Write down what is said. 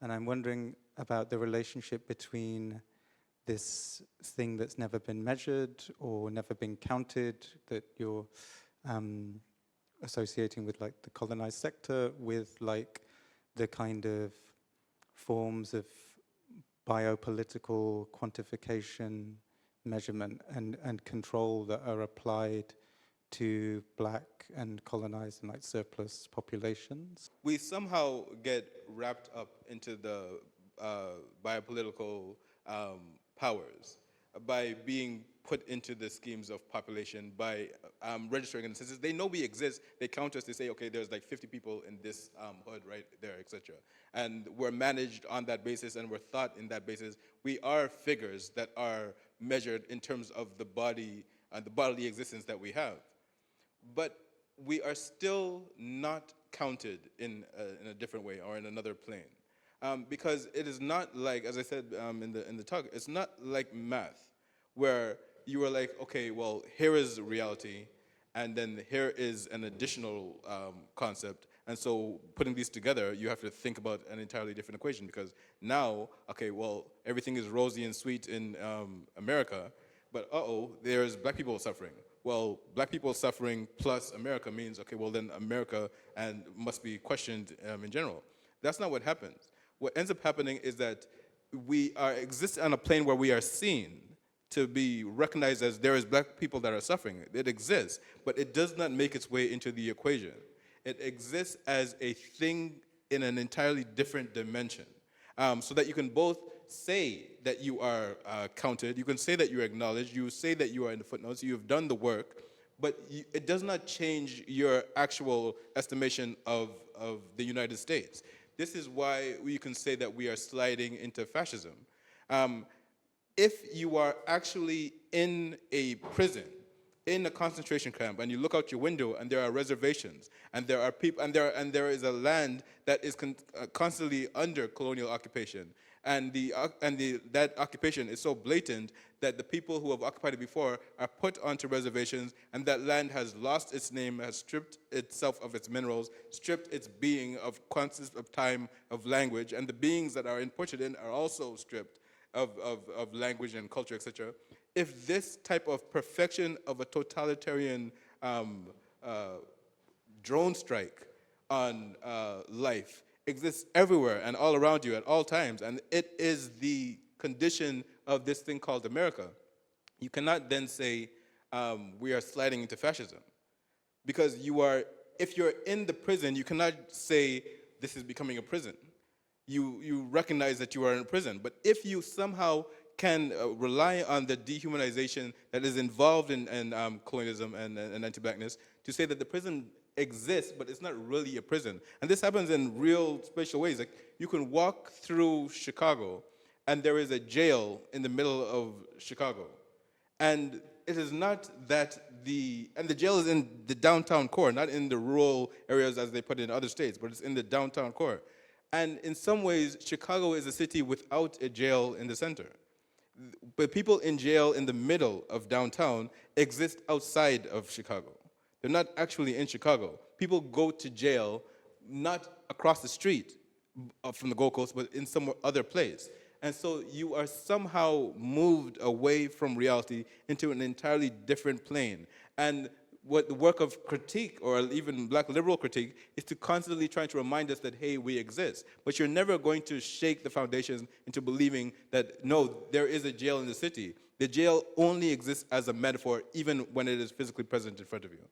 And I'm wondering about the relationship between this thing that's never been measured or never been counted, that you're associating with like the colonized sector, with like the kind of forms of biopolitical quantification, measurement and control that are applied to black and colonized and like surplus populations. We somehow get wrapped up into the biopolitical powers by being put into the schemes of population, by registering in the census. They know we exist. They count us. They say, okay, there's like 50 people in this hood right there, etc. And we're managed on that basis, and we're thought in that basis. We are figures that are measured in terms of the body and the bodily existence that we have. But we are still not counted in a different way or in another plane. Because it is not like, as I said in the talk, it's not like math, where you were like, okay, well, here is reality, and then here is an additional concept, and so putting these together, you have to think about an entirely different equation, because now, okay, well, everything is rosy and sweet in America, but there's black people suffering. Well, black people suffering plus America means, okay, well then America and must be questioned in general. That's not what happens. What ends up happening is that we exist on a plane where we are seen to be recognized as there is black people that are suffering. It exists, but it does not make its way into the equation. It exists as a thing in an entirely different dimension, so that you can both say that you are counted, you can say that you're acknowledged, you say that you are in the footnotes, you've done the work, but it does not change your actual estimation of the United States. This is why you can say that we are sliding into fascism. If you are actually in a prison, in a concentration camp, and you look out your window and there are reservations, and there are people, and there is a land that is constantly under colonial occupation, and that occupation is so blatant that the people who have occupied it before are put onto reservations, and that land has lost its name, has stripped itself of its minerals, stripped its being of concept of time, of language, and the beings that are put in are also stripped of language and culture, etc. If this type of perfection of a totalitarian drone strike on life exists everywhere and all around you at all times, and it is the condition of this thing called America, you cannot then say we are sliding into fascism. Because if you're in the prison, you cannot say this is becoming a prison. You recognize that you are in a prison. But if you somehow can rely on the dehumanization that is involved in colonialism and anti-blackness to say that the prison exists, but it's not really a prison. And this happens in real special ways. Like, you can walk through Chicago, and there is a jail in the middle of Chicago. And it is not that the jail is in the downtown core, not in the rural areas as they put it in other states, but it's in the downtown core. And in some ways, Chicago is a city without a jail in the center. But people in jail in the middle of downtown exist outside of Chicago. They're not actually in Chicago. People go to jail not across the street from the Gold Coast, but in some other place. And so you are somehow moved away from reality into an entirely different plane. And what the work of critique, or even black liberal critique, is to constantly try to remind us that, hey, we exist. But you're never going to shake the foundations into believing that, no, there is a jail in the city. The jail only exists as a metaphor, even when it is physically present in front of you.